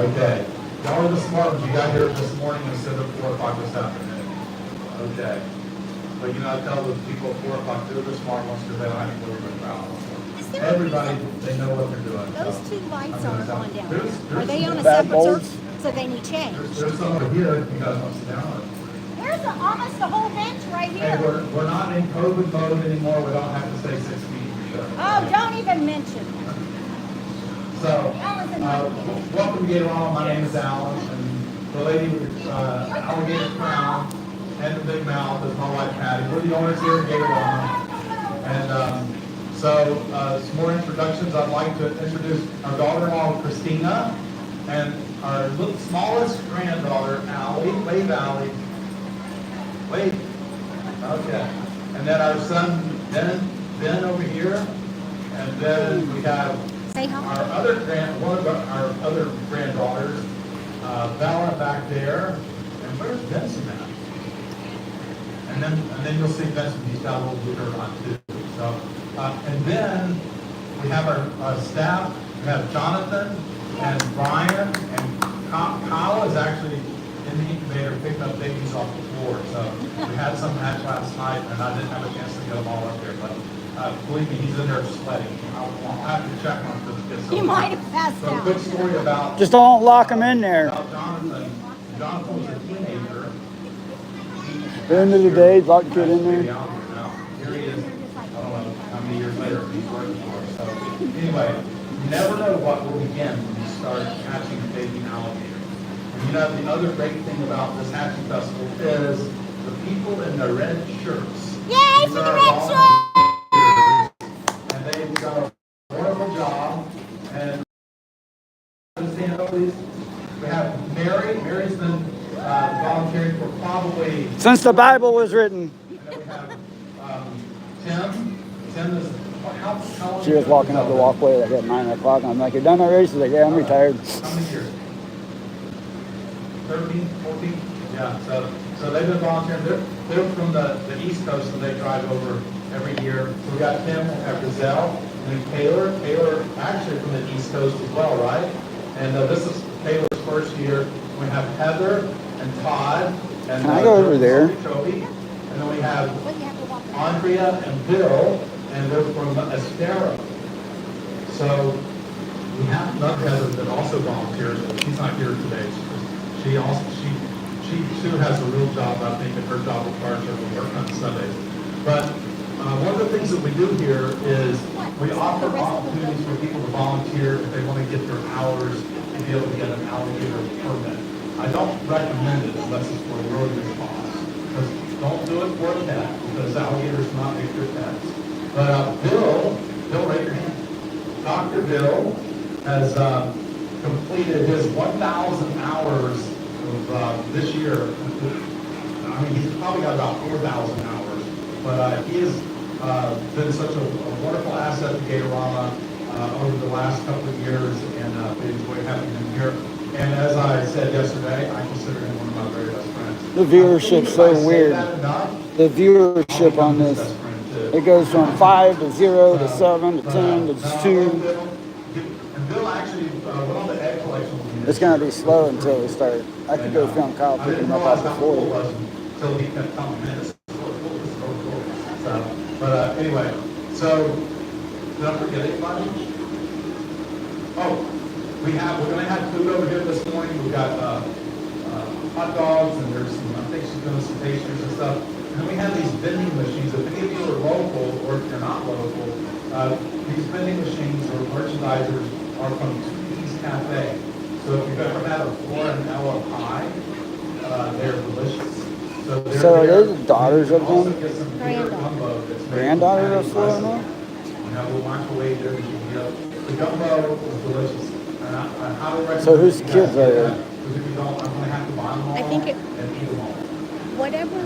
Okay. Y'all are the smart ones. You got here this morning instead of 4 o'clock this afternoon. Okay. But you know, I tell the people at 4 o'clock, they're the smart ones because they don't have to go over the crowd. Everybody, they know what they're doing. Those two lights aren't on down there. Are they on a Bad separate bulbs? circle? So they need change. There's some over here if you guys want to sit down. There's almost a whole bench right Hey, here. we're not in COVID mode anymore. We don't have to stay 6 feet. Oh, don't even mention. So, welcome to Gatorama. My name is Alan, and the lady with alligator crown and the big mouth is my wife Patty. We're the owners here at Gatorama. And some more introductions. I'd like to introduce our daughter-in-law, Christina, and our smallest granddaughter, Allie. Wave, Allie. Wave. Okay. And then our son, Ben over here. And then we have our one of our other granddaughters, Bella back there. And where's Benson at? And then you'll see Benson. He's got a little blue shirt on too. So, and then we have our staff. We have Jonathan and Brian, and Kyle is actually in the incubator picking up babies off the floor. So we had some hatch last night, and I didn't have a chance to get them all up there. But believe me, he's in there sweating. I'll have to check on him. You might have passed out. So a quick story about... Just don't lock him in there. About Jonathan. Jonathan was a teenager. At the end of the day, lock the kid in there. Here he is. I don't know how many years later he's working for us. So anyway, you never know what will begin when you start hatching a baby alligator. And you know, the other great thing about this hatching festival is the people in the red shirts. Yay for the red shirts! And they've done a wonderful job. And we have Mary. Mary's been volunteering for probably... Since the Bible was written. And then we have Tim. Tim is... How She was walking up the walkway like at 9 o'clock. I'm like, you done already? She's like, yeah, I'm retired. How many years? 13, 14? Yeah, so they've been volunteering. They're from the East Coast, and they drive over every year. So we got Tim, we have Gazelle, and then Taylor. Taylor actually from the East Coast as well, right? And this is Taylor's first year. We have Heather and Todd. And, Can I go over there? Toby. And then we have Andrea and Bill, and they're from Estero. So we have another Heather that also volunteers, but she's not here today. She too has a real job. I think that her job requires her to work on Sundays. But one of the things that we do here is we offer opportunities for people to volunteer if they want to get their hours to be able to get an alligator permit. I don't recommend it unless it's for a really good cause. Because don't do it for a pet, because alligators do not make good pets. But Bill, raise your hand. Dr. Bill has completed his 1,000 hours of this year. I mean, he's probably got about 4,000 hours, but he has been such a wonderful asset to Gatorama over the last couple of years, and we enjoy having him here. And as I said yesterday, I consider him one of my very best friends. The viewership's so weird. The viewership on this, it goes from 5 to 0 to 7 to 10 to 2. And Bill actually went on the egg collection. It's going to be slow until we start. I could go film Kyle picking him up off the floor. Until he kept coming in. This is so cool. But anyway, so did I forget anybody? Oh, we're going to have food over here this morning. We've got hot dogs, and there's some, I think she's doing some pastries and stuff. And then we have these vending machines. If any of you are local, or if you're not local, these vending machines or merchandisers are from 2P's Cafe. So if you've ever had a Florinella pie, they're delicious. So are they the daughters of them? Granddaughter of Florinella? You have a little microwave there that you can get. The gumbo is delicious. And I highly recommend. So whose kids are they? Because if you don't, I'm going to have to buy them all I think and eat them all. Whatever.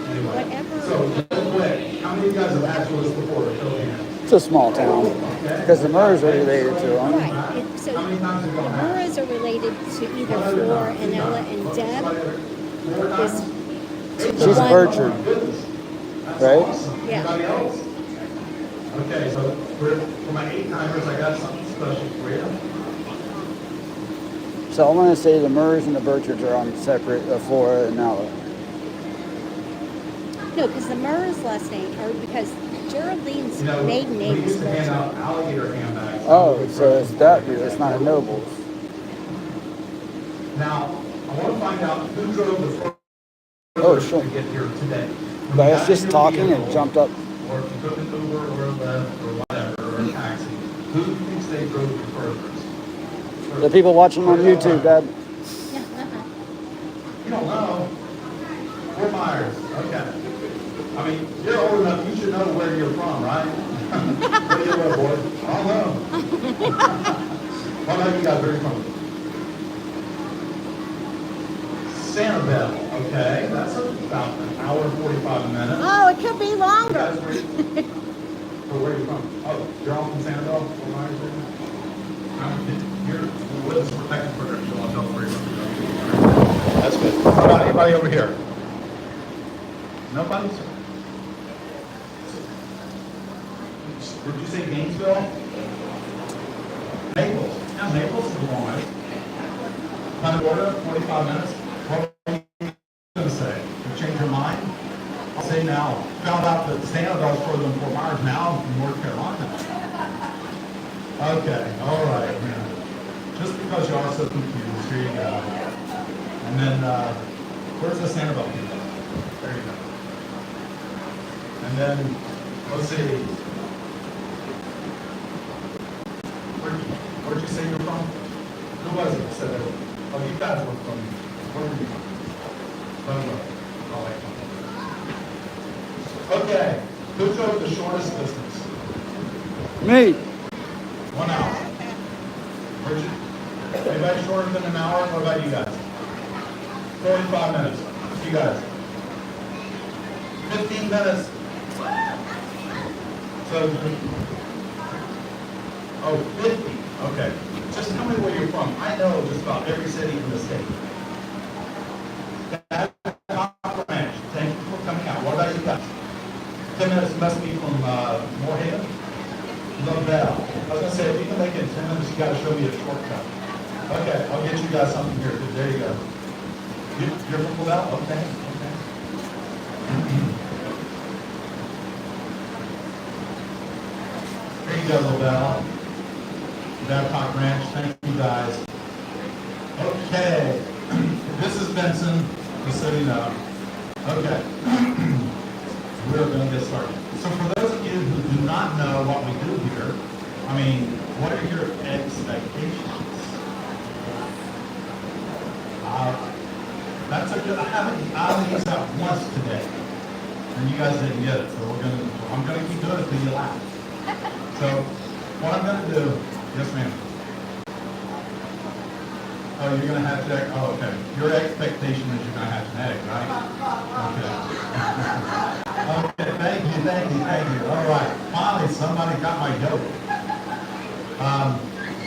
Anyway, so real quick, how many of you guys have had this before? Show of hands. It's a small town. Because the Murrs are related to them. Right. So the Murras are related to either Flor and Ella, and Deb is She's Bertram, right? Awesome. Yeah. Anybody else? Okay, so for my 8-timers, I got something special for you. So I want to say the Murrays and the Birchards are on separate, Flora and Ella. No, because the Murray's last name, or because Geraldine's You know, maiden we name is used to hand Birchard. out alligator handbags. Oh, so it's that dude. It's not a Nobles. Now, I want to find out who drove the first Oh, shit. to get here today. When But you I was got just in your talking and vehicle, jumped up. Or if you took an Uber or a Lyft or whatever, or a taxi, who thinks they drove you furthest? The people watching on YouTube, Dad. You don't know. Fort Myers, okay. I mean, you're old enough, you should know where you're from, right? Where you live, boy? I don't know. I know you guys, where you from? Sanibel, okay, that's about an hour and 45 minutes. Oh, it could be You longer. guys, where are you from? Oh, you're all from Sanibel, Fort Myers, you're with us protected for your That's good. How about anybody over here? Nobody? Did you say Gainesville? Naples. Yeah, Naples is a long way. Punta Gorda, 45 minutes. What are you going to say? You change your mind? I'll say now. Found out that Sanibel's further than Fort Myers now from North Carolina. Okay, all right. Yeah. Just because you are so confused, here you go. And then, where's the Sanibel people? There you go. And then, let's see. Where'd you say you're from? Who was it that said that? Oh, you guys were from, where were you from? Okay, who drove the shortest distance? Me. 1 hour. Bridget? Anybody shorter than an hour? What about you guys? 45 minutes. You guys? 15 minutes. So, oh, 50. Okay. Just tell me where you're from. I know just about every city in the state. Ranch. Thank you for coming out. What about you guys? 10 minutes must be from Moorhaven? Lobel. I was going to say, if you can make it in 10 minutes, you got to show me a shortcut. Okay, I'll get you guys something here. There you go. You're from Lobel? Okay. Okay. There you go, Lobel. Babcock Ranch. Thank you guys. Okay. This is Benson, just so you know. Okay. We're going to get started. So for those of you who do not know what we do here, I mean, what are your expectations? That's a good, I only used that once today, and you guys didn't get it, so I'm gonna keep doing it until you laugh. So, what I'm gonna do, yes ma'am. Oh, you're gonna hatch an egg, oh, okay. Your expectation is you're gonna hatch an egg, right? Okay. Okay, thank you. All right, finally somebody got my joke.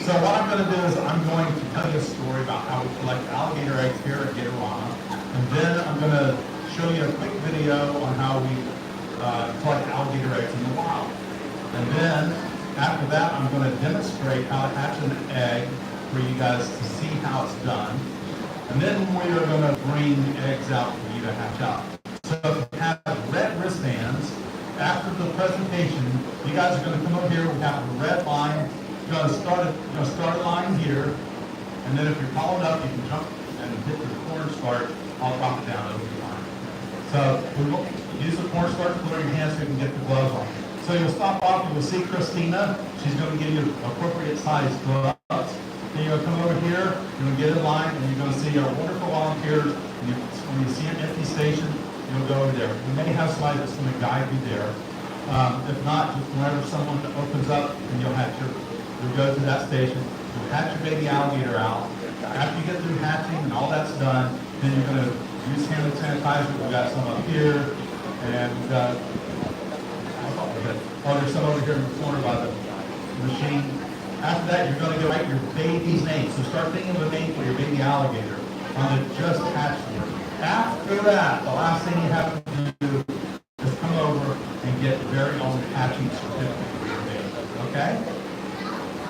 So what I'm going to do is I'm going to tell you a story about how we collect alligator eggs here at Gatorama, and then I'm going to show you a quick video on how we collect alligator eggs in the wild. And then after that, I'm going to demonstrate how to hatch an egg for you guys to see how it's done. And then we are going to bring eggs out for you to hatch out. So if you have red wristbands, after the presentation, you guys are going to come up here. We have a red line. You're going to start a line here, and then if you're tall enough, you can jump and hit the cornstarch. I'll drop it down over the line. So we will use the cornstarch, put it in your hands so you can get the gloves on. So you'll stop off, you will see Christina. She's going to give you appropriate size gloves. Then you're going to come over here, you're going to get in line, and you're going to see our wonderful volunteers. And when you see an empty station, you'll go over there. We may have somebody that's going to guide you there. If not, just whenever someone opens up, and you'll go to that station, you'll hatch your baby alligator out. After you get through hatching and all that's done, then you're going to use hand sanitizer. We've got some up here, and there's some over here in the corner by the machine. After that, you're going to go write your baby's name. So start thinking of a name for your baby alligator on the just hatched one. After that, the last thing you have to do is come over and get your very own hatching certificate for your baby. Okay?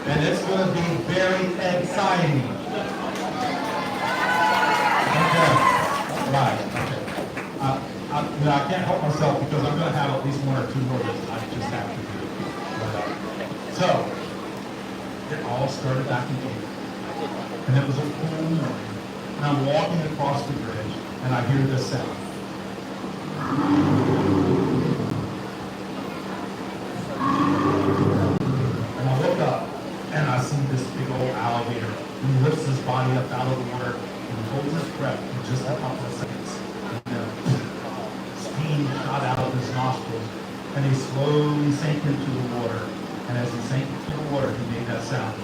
And it's going to be very exciting. started back in April. And it was a full morning. And I'm walking across the bridge, and I hear this sound. And I look up, and I see this big old alligator. He lifts his body up out of the water and holds his breath for just a couple of seconds. And then steam shot out of his nostrils, and he slowly sank into the water. And as he sank into the water, he made that sound.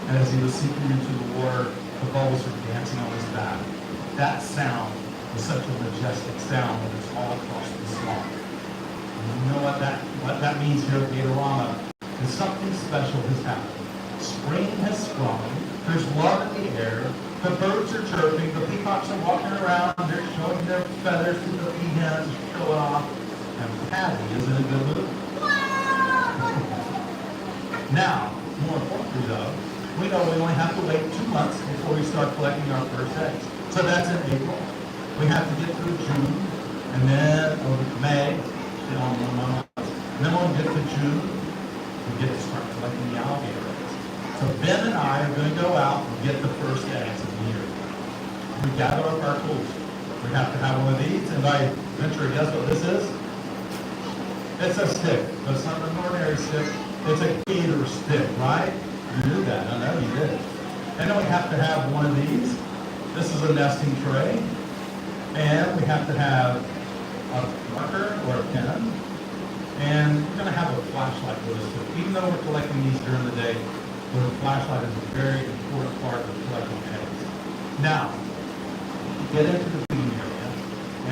And as he was sinking into the water, the bubbles were dancing on his back. That sound is such a majestic sound that it's all across the swamp. And you know what that means here at Gatorama? Is something special has happened. Spring has sprung, there's love in the air, the birds are chirping, the peacocks are walking around, they're showing their feathers to the peahens, showing off, and Patty is in a good mood. Now, more importantly though, we know we only have to wait 2 months before we start collecting our first eggs. So that's in April. We have to get through June, and then over May, and then when we get to June, we get to start collecting the alligator eggs. So Ben and I are going to go out and get the first eggs of the year. We gather up our tools. We have to have one of these, and I venture to guess what this is. It's a stick, but it's not an ordinary stick. It's a gator stick, right? You knew that. I know you did. And then we have to have one of these. This is a nesting tray. And we have to have a marker or a pen. And we're going to have a flashlight with us too. Even though we're collecting these during the day, the flashlight is a very important part of collecting eggs. Now, we get into the feeding area,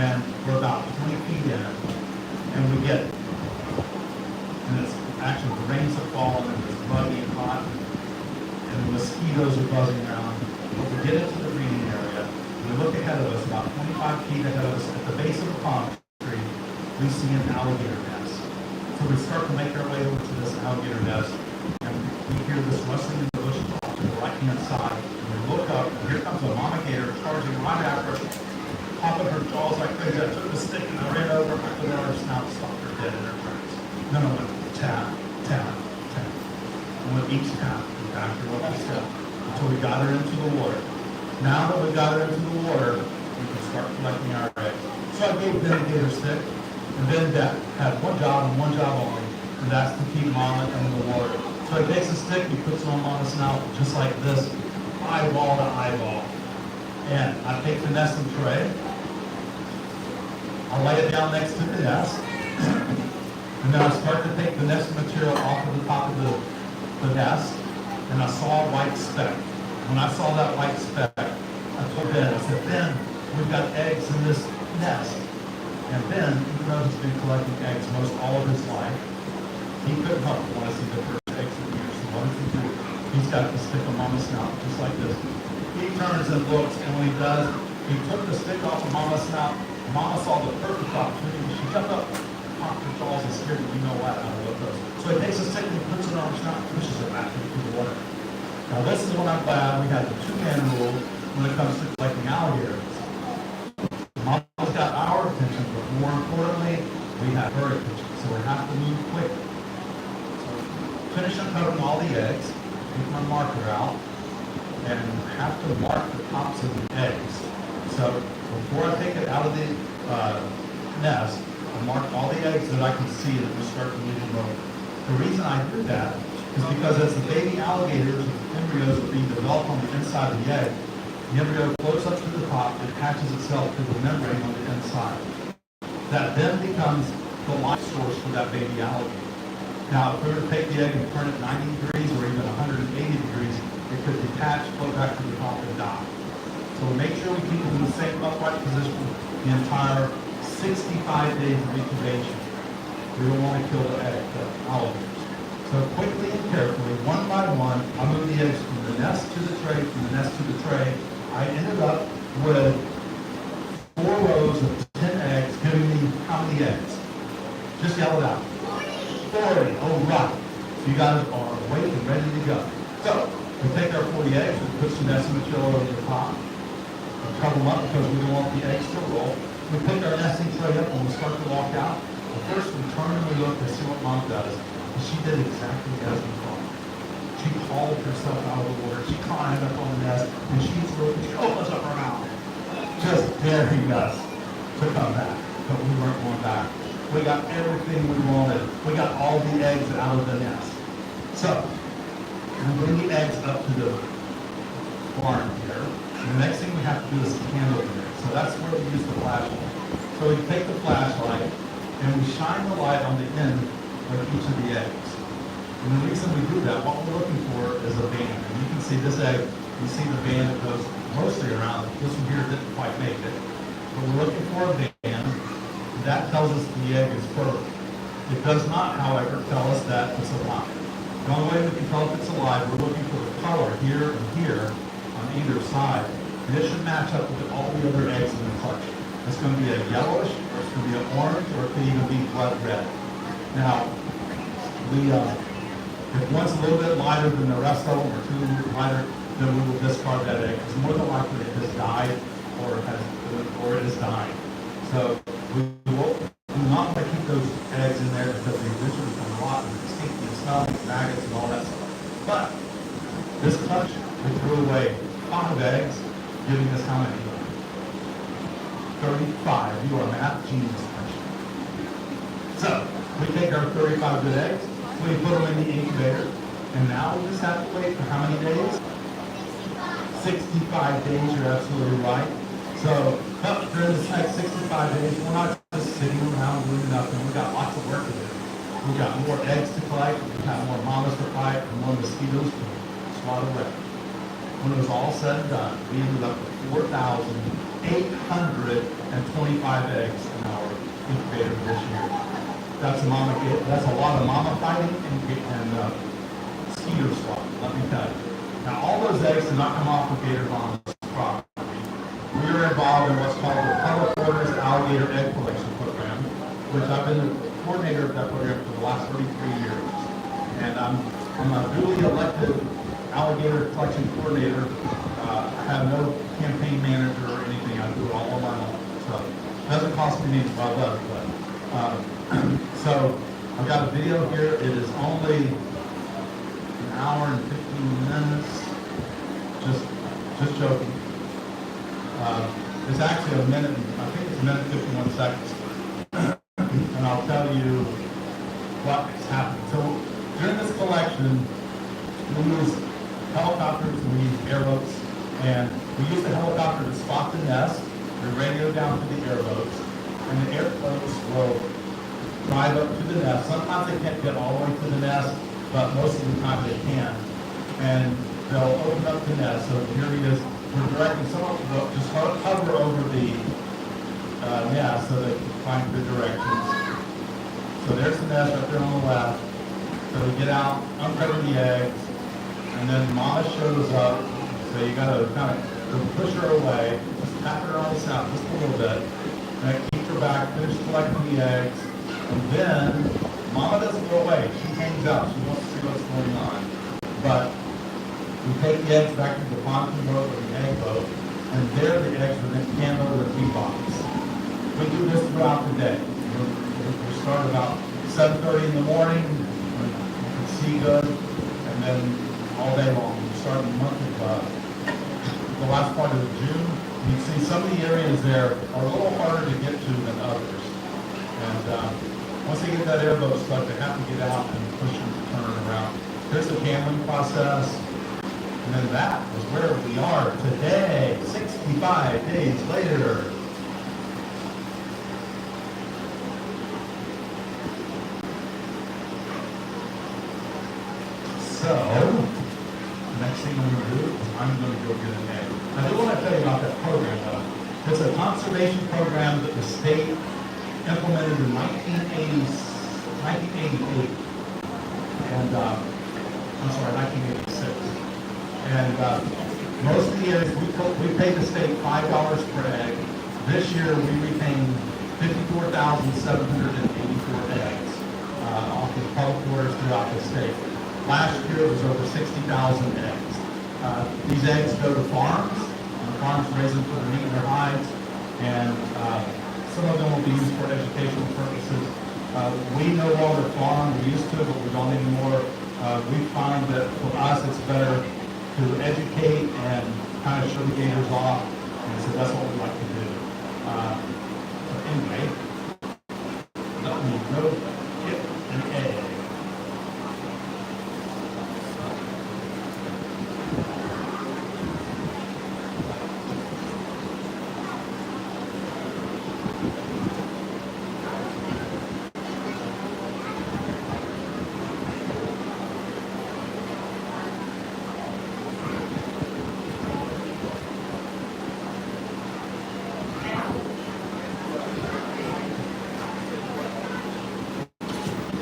and we're about 20 feet in, and we get, and it's actually the rains have fallen, and it's muggy and hot, and the mosquitoes are buzzing around. But we get into the breeding area, we look ahead of us, about 25 feet ahead of us, at the base of the palm tree, we see an alligator nest. So we start to make our way over to this alligator nest, and we hear this rustling in the bushes off to the right-hand side, and we look up, and here comes a mama gator charging right after us, popping her jaws like crazy. I took the stick and I ran over, I put it on her snout, stopped her dead in her tracks. Then I went tap, tap, tap. And with each tap, we backed her up a step until we got her into the water. Now that we got her into the water, we can start collecting our eggs. So I gave Ben a gator stick, and Ben had one job and one job only, and that's to keep Mama in the water. So he takes a stick, he puts it on Mama's snout, just like this, eyeball to eyeball. And I take the nesting tray, I lay it down next to the nest, and then I start to take the nest material off of the top of the nest, and I saw a white speck. When I saw that white speck, I told Ben, I said, Ben, we've got eggs in this nest. And Ben, even though he's been collecting eggs most all of his life, he couldn't help but want to see the first eggs of the year. So what does he do? He's got the stick on Mama's snout, just like this. He turns and looks, and when he does, he took the stick off of Mama's snout. Mama saw the perfect opportunity. She jumped up, popped her jaws, and scared the you-know-what out of those. So he takes the stick and he puts it on her snout and pushes it back into the water. Now this is when I'm glad we have the two-man rule when it comes to collecting alligators. Mama's got our attention, but more importantly, we have her attention. So we have to move quick. So finish uncovering all the eggs, take my marker out, and have to mark the tops of the eggs. So before I take it out of the nest, I mark all the eggs that I can see that will start to leave them over. The reason I do that is because as the baby alligators, embryos are being developed on the inside of the egg, the embryo floats up to the top and attaches itself to the membrane on the inside. That then becomes the life source for that baby alligator. Now, if we were to take the egg and turn it 90 degrees or even 180 degrees, it could detach, float back to the top, and die. So we make sure we keep it in the same upright position the entire 65 days of incubation. We don't want to kill the egg, the alligators. So quickly and carefully, one by one, I move the eggs from the nest to the tray, from the nest to the tray. I ended up with 4 rows of 10 eggs, giving me how many eggs? Just yell it out. 40. Oh, right. So you guys are awake and ready to go. So we take our 40 eggs, we put some nesting material over the top, we cover them up because we don't want the eggs to roll. We pick our nesting tray up and we start to walk out. But first we turn and we look to see what Mom does. And she did exactly as we thought. She hauled herself out of the water. She climbed up on the nest, and she opens up her mouth, just daring us to come back. But we weren't going back. We got everything we wanted. We got all the eggs out of the nest. So, we bring the eggs up to the barn here. And the next thing we have to do is candle it. So that's where we use the flashlight. So we take the flashlight and we shine the light on the end of each of the eggs. And the reason we do that, what we're looking for is a band. And you can see this egg, you see the band that goes mostly around. This one here didn't quite make it. But we're looking for a band. That tells us the egg is fertile. It does not, however, tell us that it's alive. The only way we can tell if it's alive, we're looking for the color here and here on either side. And it should match up with all the other eggs in the clutch. It's going to be a yellowish, or it's going to be an orange, or it could even be blood red. Now, if one's a little bit lighter than the rest of them, or too lighter, then we will discard that egg. Because more than likely it has died, or it is dying. So we do not want to keep those eggs in there because they eventually become rotten and stinky and smelly, maggots and all that stuff. But this clutch, we threw away 5 eggs, giving us how many? 35. You are a math genius, aren't you? So we take our 35 good eggs, we put them in the incubator, and now we just have to wait for how many days? 65 days, you're absolutely right. So during this next 65 days, we're not just sitting around doing nothing. We've got lots of work to do. We've got more eggs to collect, we've got more mamas to fight, and more mosquitoes to swat away. When it was all said and done, we ended up with 4,825 eggs in our incubator this year. That's a lot of mama fighting and mosquito swatting, let me tell you. Now, all those eggs did not come off of Gator Mom's property. We are involved in what's called the Public Orders Alligator Egg Collection Program, which I've been the coordinator of that program for the last 33 years. And I'm a duly elected alligator collection coordinator. I have no campaign manager or anything. I do it all on my own. So it doesn't cost me anything, well, it does, but so I've got a video here. It is only an hour and 15 minutes. Just joking. It's actually a minute, I think it's a minute 51 seconds. And I'll tell you what has happened. So during this collection, we use helicopters, we use airboats, and we use the helicopter to spot the nest. We radio down to the airboats, and the airboats will drive up to the nest. Sometimes they can't get all the way to the nest, but most of the time they can. And they'll open up the nest. So here he is. We're directing someone to just hover over the nest so they can find the directions. So there's the nest up there on the left. So we get out, uncover the eggs, and then mama shows up. So you gotta kind of push her away, just tap her on the snout just a little bit, and keep her back, finish collecting the eggs, and then mama doesn't go away. She hangs out. She wants to see what's going on. But we take the eggs back to the pontoon boat or the egg boat, and there the eggs are then canned over the feed box. We do this throughout the day. We start about 7:30 in the morning, when you can see good, and then all day long. We start in the month of the last part of June. You can see some of the areas there are a little harder to get to than others. And once they get that airboat stuck, they have to get out and push them to turn it around. There's the handling process. And then that is where we are today, 65 days later. So, the next thing I'm going to do is I'm going to go get an egg. I do want to tell you about that program, though. It's a conservation program that the state implemented in 1988. And, 1986. And most of the areas, we pay the state $5 per egg. This year, we retained 54,784 eggs off the public orders throughout the state. Last year, it was over 60,000 eggs. These eggs go to farms, and the farms raise them for the meat and their hides, and some of them will be used for educational purposes. We no longer farm, we used to, but we don't anymore. We find that for us, it's better to educate and kind of show the gators off, and so that's what we like to do. So anyway, let me go get an egg.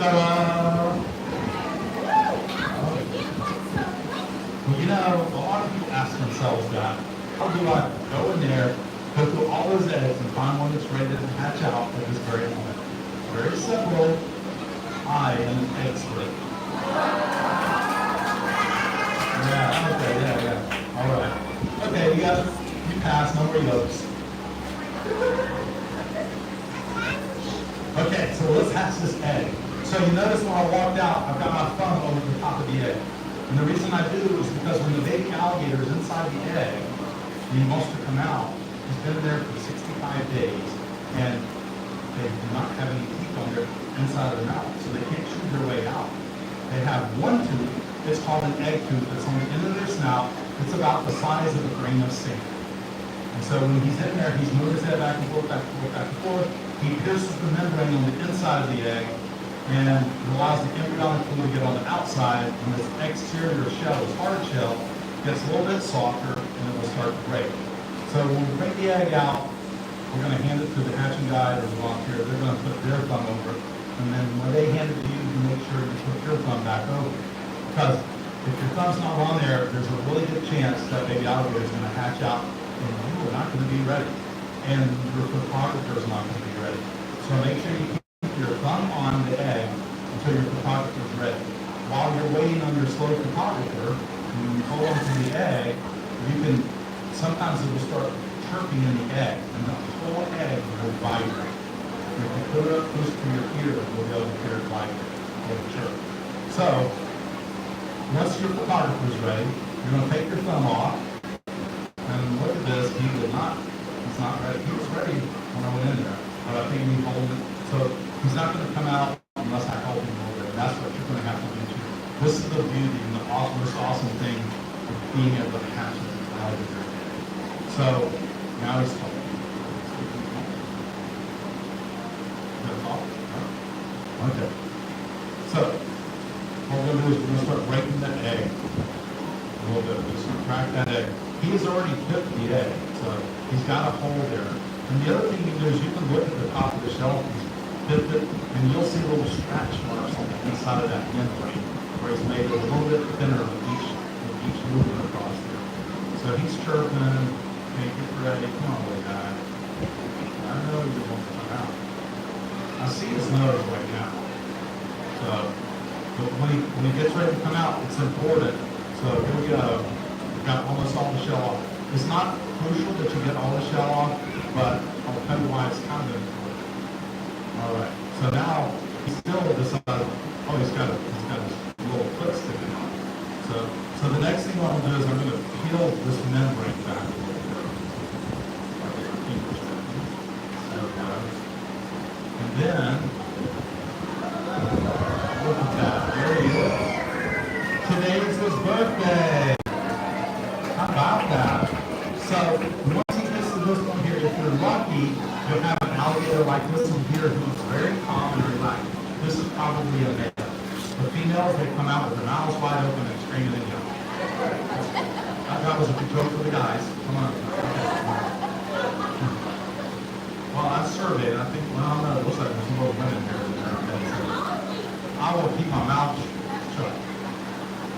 Ta-da! Well, you know, a lot of people ask themselves that. How do I go in there, go through all those eggs, and find one that's ready to hatch out at this very moment? Very simple. I am an expert. Yeah, okay, yeah. All right. Okay, you pass, no more yolks. Okay, so let's hatch this egg. So you notice when I walked out, I've got my thumb over the top of the egg. And the reason I do is because when the baby alligator is inside the egg, and he wants to come out, he's been there for 65 days, and they do not have any teeth on their inside of their mouth, so they can't chew their way out. They have one tooth, it's called an egg tooth, that's on the end of their snout. It's about the size of a grain of sand. And so when he's in there, he's moving his head back and forth, back and forth, back and forth. He pierces the membrane on the inside of the egg, and it allows the embryonic fluid to get on the outside, and this exterior shell, this hard shell, gets a little bit softer, and it will start to break. So when we bring the egg out, we're going to hand it to the hatching guide or the volunteer. They're going to put their thumb over it, and then when they hand it to you, you make sure you put your thumb back over it. Because if your thumb's not on there, there's a really good chance that baby alligator is going to hatch out, and you are not going to be ready, and your photographer is not going to be ready. So make sure you keep your thumb on the egg until your photographer is ready. While you're waiting on your slow photographer, when you hold on to the egg, you can, sometimes it will start chirping in the egg, and the whole egg will vibrate. If you put it up close to your ear, you'll be able to hear it vibrate, or chirp. So, once your photographer is ready, you're going to take your thumb off, and look at this, he's not ready. He was ready when I went in there, but I think he hold it. So he's not going to come out unless I help him a little bit. That's what you're going to have to do too. This is the beauty and the most awesome thing of being able to hatch an alligator. So now he's talking. That's all? Okay. So what we're going to do is we're going to start breaking that egg a little bit. We're just going to crack that egg. He's already pipped the egg, so he's got a hole there. And the other thing you do is you can look at the top of the shell, pipped it, and you'll see little scratch marks on the inside of that membrane, where it's made a little bit thinner with each movement across there. So he's chirping, hey, get ready, come on, little guy. I know you want to come out. I see his nose right now. So, but when he gets ready to come out, it's important. So here we go. We've got almost all the shell off. It's not crucial that you get all the shell off, but I'll tell you why it's kind of important. All right. So now he's still decided. Oh, he's got his little foot sticking out. So the next thing I'm going to do is I'm going to peel this membrane back a little bit. There we go. And then look at that. There he is. Today is his birthday. How about that? So once he gets to this one here, if you're lucky, you'll have an alligator like this one here who's very calm and relaxed. This is probably a male. The females, they come out with their mouths wide open and screaming and yelling. That was a good joke for the guys. Come on. Well, I surveyed. I think, well, I don't know. It looks like there's some little women here. I will keep my mouth shut.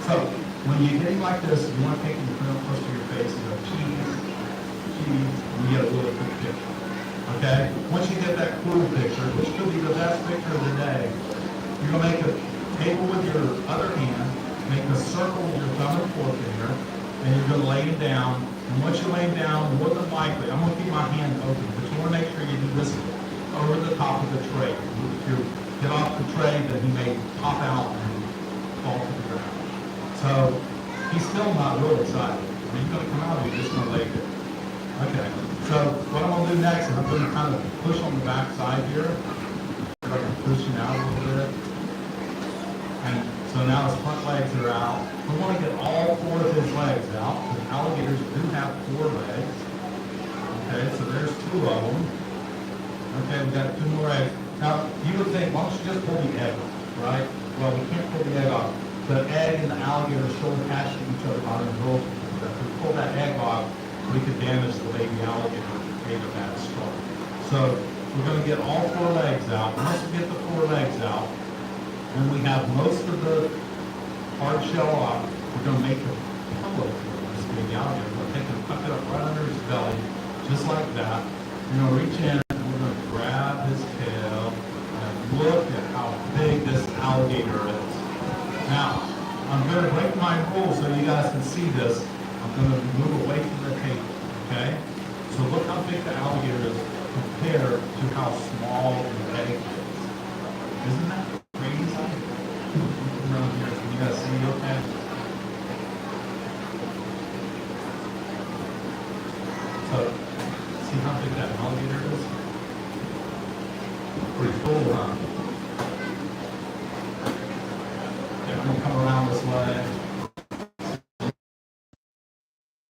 So when you're getting like this, you want to take the film close to your face and go cheese, and you get a really good picture. Okay? Once you get that cool picture, which could be the best picture of the day, you're going to make a table with your other hand, make a circle with your thumb and forefinger, and you're going to lay it down. And once you lay it down, more than likely, I'm going to keep my hand open, but you want to make sure you do this over the top of the tray. If you're get off the tray, then he may pop out and fall to the ground. So he's still not real excited. I mean, he's going to come out and he's just going to lay there. Okay, so what I'm going to do next is I'm going to kind of push on the back side here. If I can push him out a little bit. And so now his front legs are out. We want to get all 4 of his legs out, because alligators do have 4 legs. Okay, so there's 2 of them. Okay, we got 2 more eggs. Now, you would think, why don't you just pull the egg off, right? Well, we can't pull the egg off. The egg and the alligator are still attached to each other by the umbilical cord. If we pull that egg off, we could damage the baby alligator and create a bad scar. So we're going to get all 4 legs out. Once we get the 4 legs out, and we have most of the hard shell off, we're going to make a pillow for this baby alligator. We're going to take and tuck it up right under his belly, just like that. We're going to reach in and we're going to grab his tail and look at how big this alligator is. Now, I'm going to break my rule so you guys can see this. I'm going to move away from the table, okay? So look how big the alligator is compared to how small the egg is. Isn't that crazy? Around here, can you guys see okay? So, see how big that alligator is? Pretty cool, huh? Okay, I'm going to come around this way.